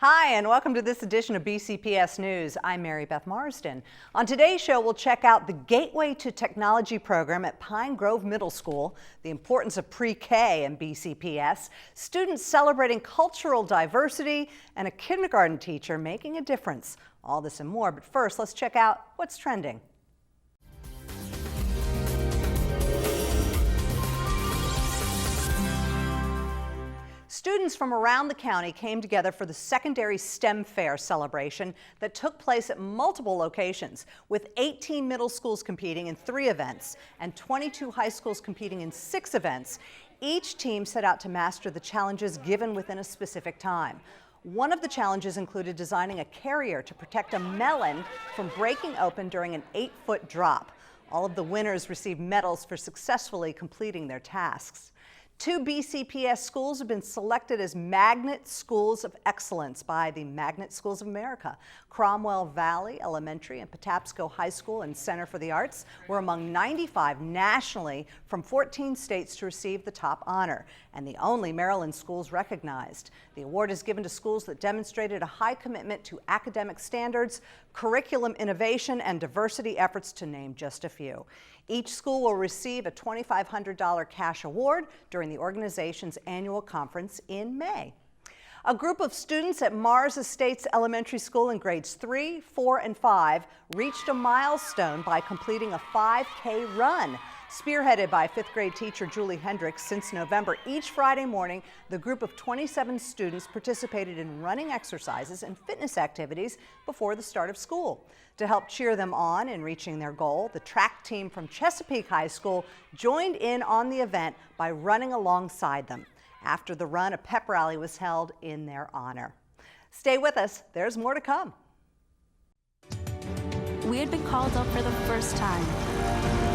Hi, and welcome to this edition of BCPS News. I'm Mary Beth Marsden. On today's show, we'll check out the Gateway to Technology program at Pine Grove Middle School, the importance of pre-K and BCPS, students celebrating cultural diversity, and a kindergarten teacher making a difference. All this and more, but first, let's check out what's trending. Students from around the county came together for the secondary STEM fair celebration that took place at multiple locations, with 18 middle schools competing in 3 events and 22 high schools competing in 6 events. Each team set out to master the challenges given within a specific time. One of the challenges included designing a carrier to protect a melon from breaking open during an 8-foot drop. All of the winners received medals for successfully completing their tasks. 2 BCPS schools have been selected as Magnet Schools of Excellence by the Magnet Schools of America. Cromwell Valley Elementary and Patapsco High School and Center for the Arts were among 95 nationally from 14 states to receive the top honor, and the only Maryland schools recognized. The award is given to schools that demonstrated a high commitment to academic standards, curriculum innovation, and diversity efforts, to name just a few. Each school will receive a $2,500 cash award during the organization's annual conference in May. A group of students at Mars Estates Elementary School in grades 3, 4, and 5 reached a milestone by completing a 5K run. Spearheaded by 5th grade teacher Julie Hendricks, since November, each Friday morning, the group of 27 students participated in running exercises and fitness activities before the start of school. To help cheer them on in reaching their goal, the track team from Chesapeake High School joined in on the event by running alongside them. After the run, a pep rally was held in their honor. Stay with us, there's more to come. We had been called up for the first time.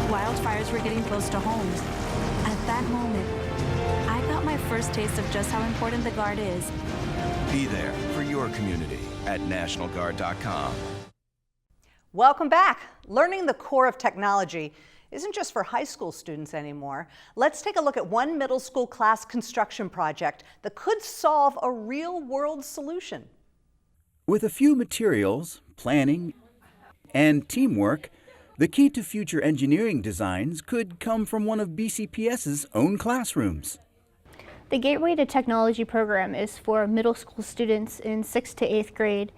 Wildfires were getting close to homes. At that moment, I got my first taste of just how important the Guard is. Be there for your community at NationalGuard.com. Welcome back. Learning the core of technology isn't just for high school students anymore. Let's take a look at one middle school class construction project that could solve a real-world solution. With a few materials, planning, and teamwork, the key to future engineering designs could come from one of BCPS's own classrooms. The Gateway to Technology program is for middle school students in 6th to 8th grade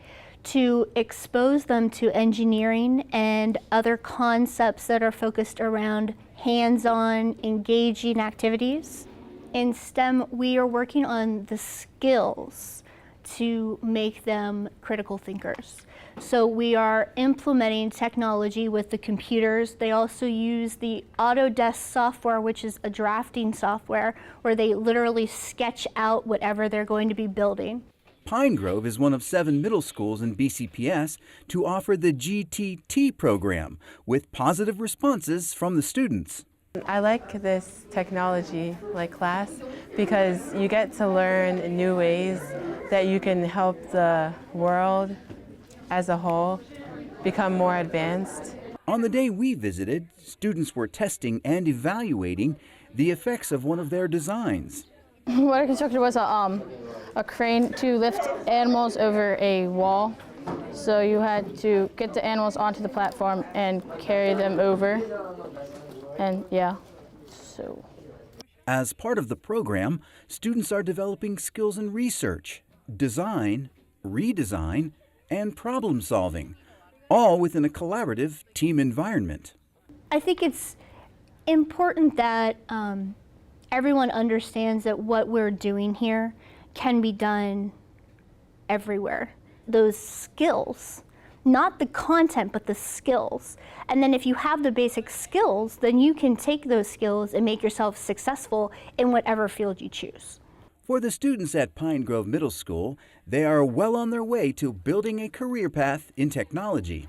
to expose them to engineering and other concepts that are focused around hands-on, engaging activities. In STEM, we are working on the skills to make them critical thinkers. So we are implementing technology with the computers. They also use the Autodesk software, which is a drafting software where they literally sketch out whatever they're going to be building. Pine Grove is one of 7 middle schools in BCPS to offer the GTT program with positive responses from the students. I like this technology class because you get to learn new ways that you can help the world as a whole become more advanced. On the day we visited, students were testing and evaluating the effects of one of their designs. What I constructed was a crane to lift animals over a wall. So you had to get the animals onto the platform and carry them over. And yeah, so. As part of the program, students are developing skills in research, design, redesign, and problem solving, all within a collaborative team environment. I think it's important that everyone understands that what we're doing here can be done everywhere. Those skills, not the content, but the skills. And then if you have the basic skills, then you can take those skills and make yourself successful in whatever field you choose. For the students at Pine Grove Middle School, they are well on their way to building a career path in technology.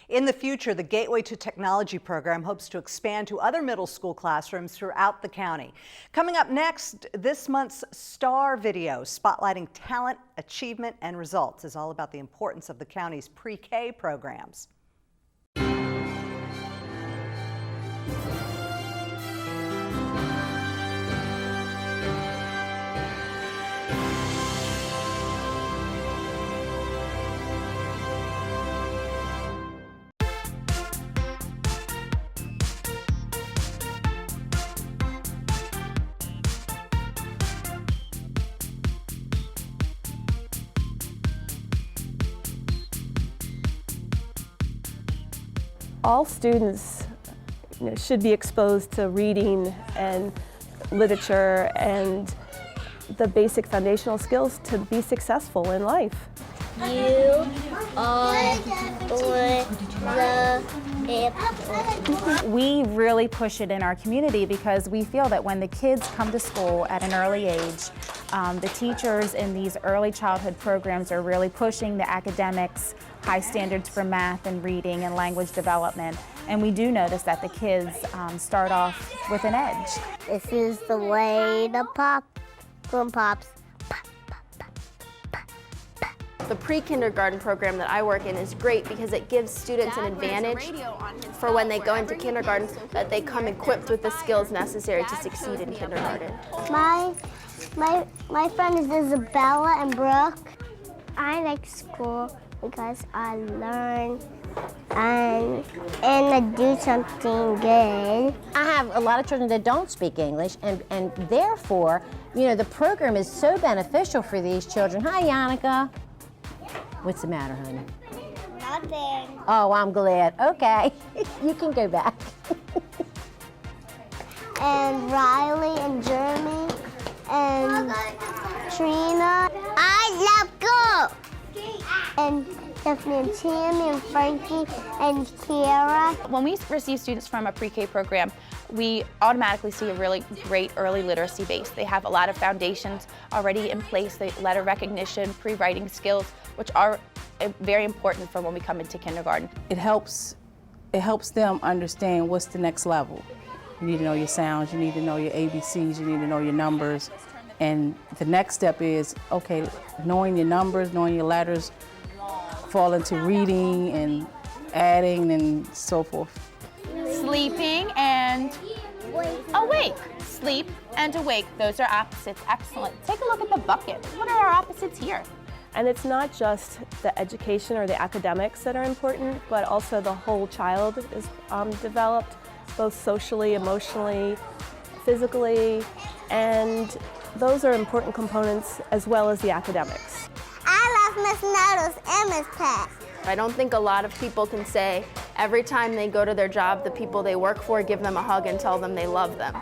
In the future, the Gateway to Technology program hopes to expand to other middle school classrooms throughout the county. Coming up next, this month's Star video spotlighting talent, achievement, and results is all about the importance of the county's pre-K programs. All students should be exposed to reading and literature and the basic foundational skills to be successful in life. You are the apple. We really push it in our community because we feel that when the kids come to school at an early age, the teachers in these early childhood programs are really pushing the academics, high standards for math and reading and language development. And we do notice that the kids start off with an edge. This is the way to pop, boom pops. The pre-kindergarten program that I work in is great because it gives students an advantage for when they go into kindergarten, that they come equipped with the skills necessary to succeed in kindergarten. My friend is Isabella and Brooke. I like school because I learn and I do something good. I have a lot of children that don't speak English, and therefore, the program is so beneficial for these children. Hi, Yannicka. What's the matter, honey? Nothing. Oh, I'm glad. Okay, you can go back. And Riley and Jeremy and Trina. I love go. And Stephanie and Tammy and Frankie and Kiara. When we receive students from a pre-K program, we automatically see a really great early literacy base. They have a lot of foundations already in place, the letter recognition, pre-writing skills, which are very important for when we come into kindergarten. It helps them understand what's the next level. You need to know your sounds, you need to know your ABCs, you need to know your numbers. And the next step is, okay, knowing your numbers, knowing your letters, fall into reading and adding and so forth. Sleeping and awake. Sleep and awake, those are opposites. Excellent. Take a look at the bucket. What are our opposites here? And it's not just the education or the academics that are important, but also the whole child is developed, both socially, emotionally, physically, and those are important components as well as the academics. I love Miss Noodles and Miss Pat. I don't think a lot of people can say every time they go to their job, the people they work for give them a hug and tell them they love them.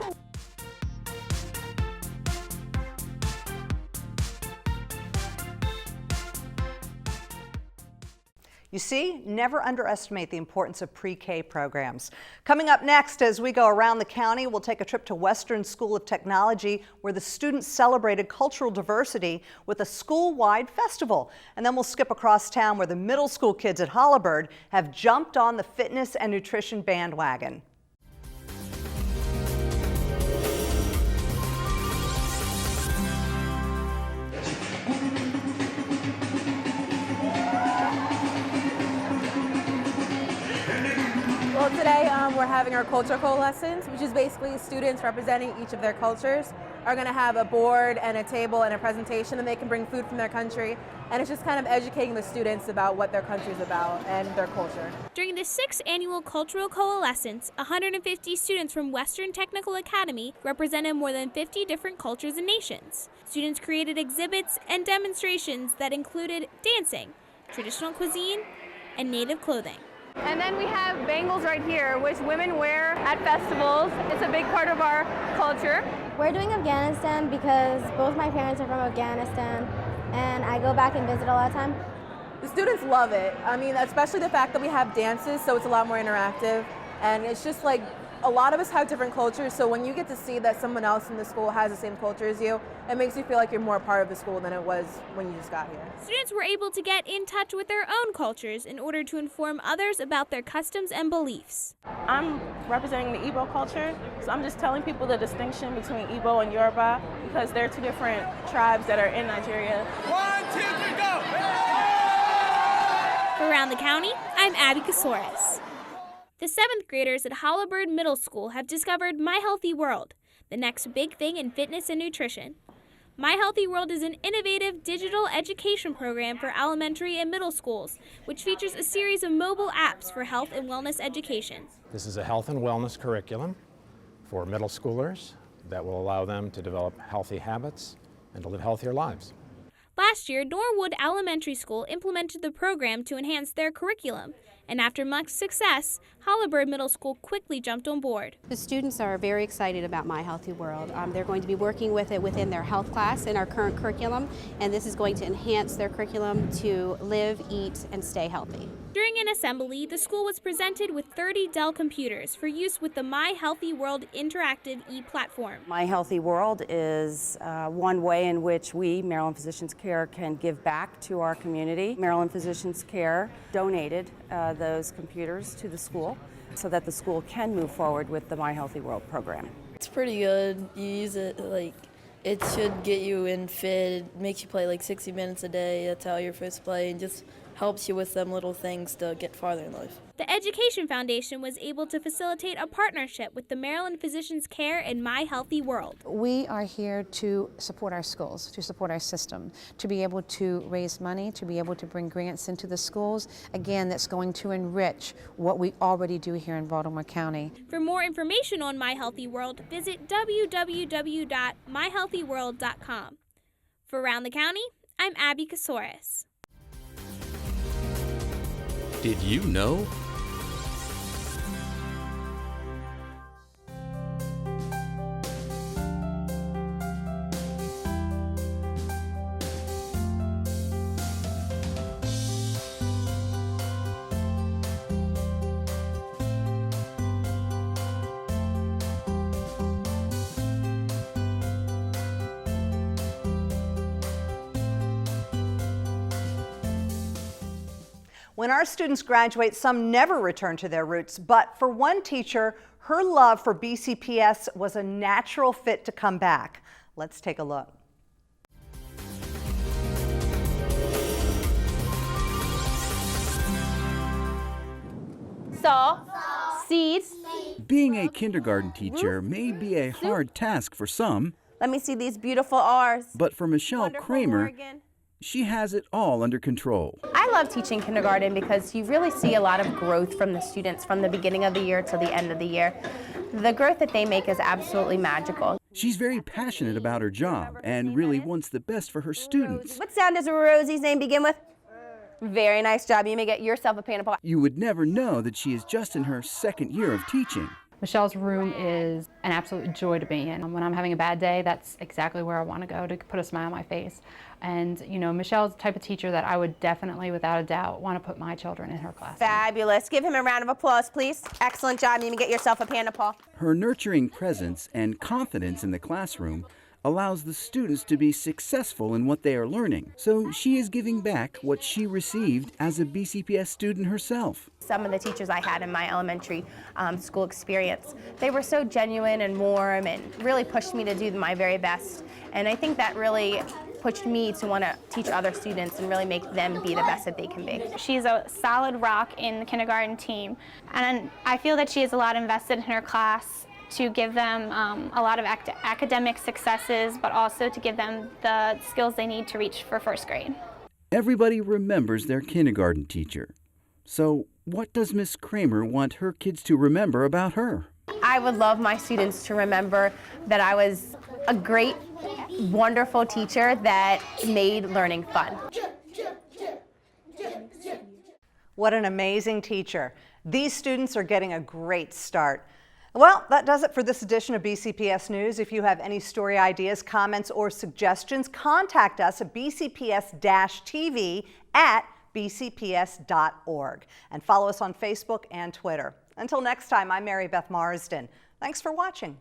You see, never underestimate the importance of pre-K programs. Coming up next, as we go around the county, we'll take a trip to Western School of Technology, where the students celebrated cultural diversity with a school-wide festival. And then we'll skip across town, where the middle school kids at Holabird have jumped on the fitness and nutrition bandwagon. Well, today we're having our culture coalescence, which is basically students representing each of their cultures are going to have a board and a table and a presentation, and they can bring food from their country. And it's just kind of educating the students about what their country is about and their culture. During the 6th annual Cultural Coalescence, 150 students from Western Technical Academy represented more than 50 different cultures and nations. Students created exhibits and demonstrations that included dancing, traditional cuisine, and native clothing. And then we have bangles right here, which women wear at festivals. It's a big part of our culture. We're doing Afghanistan because both my parents are from Afghanistan, and I go back and visit a lot of time. The students love it. I mean, especially the fact that we have dances, so it's a lot more interactive. And it's just like, a lot of us have different cultures, so when you get to see that someone else in the school has the same culture as you, it makes you feel like you're more a part of the school than it was when you just got here. Students were able to get in touch with their own cultures in order to inform others about their customs and beliefs. I'm representing the Igbo culture, so I'm just telling people the distinction between Igbo and Yoruba because they're two different tribes that are in Nigeria. 1, 2, 3, go! For Around the County, I'm Abby Casores. The 7th graders at Holabird Middle School have discovered My Healthy World, the next big thing in fitness and nutrition. My Healthy World is an innovative digital education program for elementary and middle schools, which features a series of mobile apps for health and wellness education. This is a health and wellness curriculum for middle schoolers that will allow them to develop healthy habits and to live healthier lives. Last year, Norwood Elementary School implemented the program to enhance their curriculum, And after much success, Holabird Middle School quickly jumped on board. The students are very excited about My Healthy World. They're going to be working with it within their health class in our current curriculum, and this is going to enhance their curriculum to live, eat, and stay healthy. During an assembly, the school was presented with 30 Dell computers for use with the My Healthy World interactive e-platform. My Healthy World is one way in which we, Maryland Physicians Care, can give back to our community. Maryland Physicians Care donated those computers to the school so that the school can move forward with the My Healthy World program. It's pretty good. You use it it should get you in fit. It makes you play 60 minutes a day. That's how you're supposed to play, and just helps you with them little things to get farther in life. The Education Foundation was able to facilitate a partnership with the Maryland Physicians Care and My Healthy World. We are here to support our schools, to support our system, to be able to raise money, to be able to bring grants into the schools. Again, that's going to enrich what we already do here in Baltimore County. For more information on My Healthy World, visit www.myhealthyworld.com. For Around the County, I'm Abby Casoris. Did you know? When our students graduate, some never return to their roots, but for one teacher, her love for BCPS was a natural fit to come back. Let's take a look. Saw, seeds. Being a kindergarten teacher may be a hard task for some. Let me see these beautiful R's. But for Michelle Kramer, she has it all under control. I love teaching kindergarten because you really see a lot of growth from the students from the beginning of the year to the end of the year. The growth that they make is absolutely magical. She's very passionate about her job and really wants the best for her students. What sound does Rosie's name begin with? Very nice job. You may get yourself a pan of pop. You would never know that she is just in her second year of teaching. Michelle's room is an absolute joy to be in. When I'm having a bad day, that's exactly where I want to go to put a smile on my face. And, you know, Michelle's the type of teacher that I would definitely, without a doubt, want to put my children in her class. Fabulous. Give him a round of applause, please. Excellent job. You may get yourself a pan of Paul. Her nurturing presence and confidence in the classroom allows the students to be successful in what they are learning. So she is giving back what she received as a BCPS student herself. Some of the teachers I had in my elementary school experience, they were so genuine and warm and really pushed me to do my very best. And I think that really pushed me to want to teach other students and really make them be the best that they can be. She's a solid rock in the kindergarten team, and I feel that she has a lot invested in her class to give them a lot of academic successes, but also to give them the skills they need to reach for first grade. Everybody remembers their kindergarten teacher. So what does Miss Kramer want her kids to remember about her? I would love my students to remember that I was a great, wonderful teacher that made learning fun. What an amazing teacher. These students are getting a great start. Well, that does it for this edition of BCPS News. If you have any story ideas, comments, or suggestions, contact us at BCPS-TV at bcps.org and follow us on Facebook and Twitter. Until next time, I'm Mary Beth Marsden. Thanks for watching.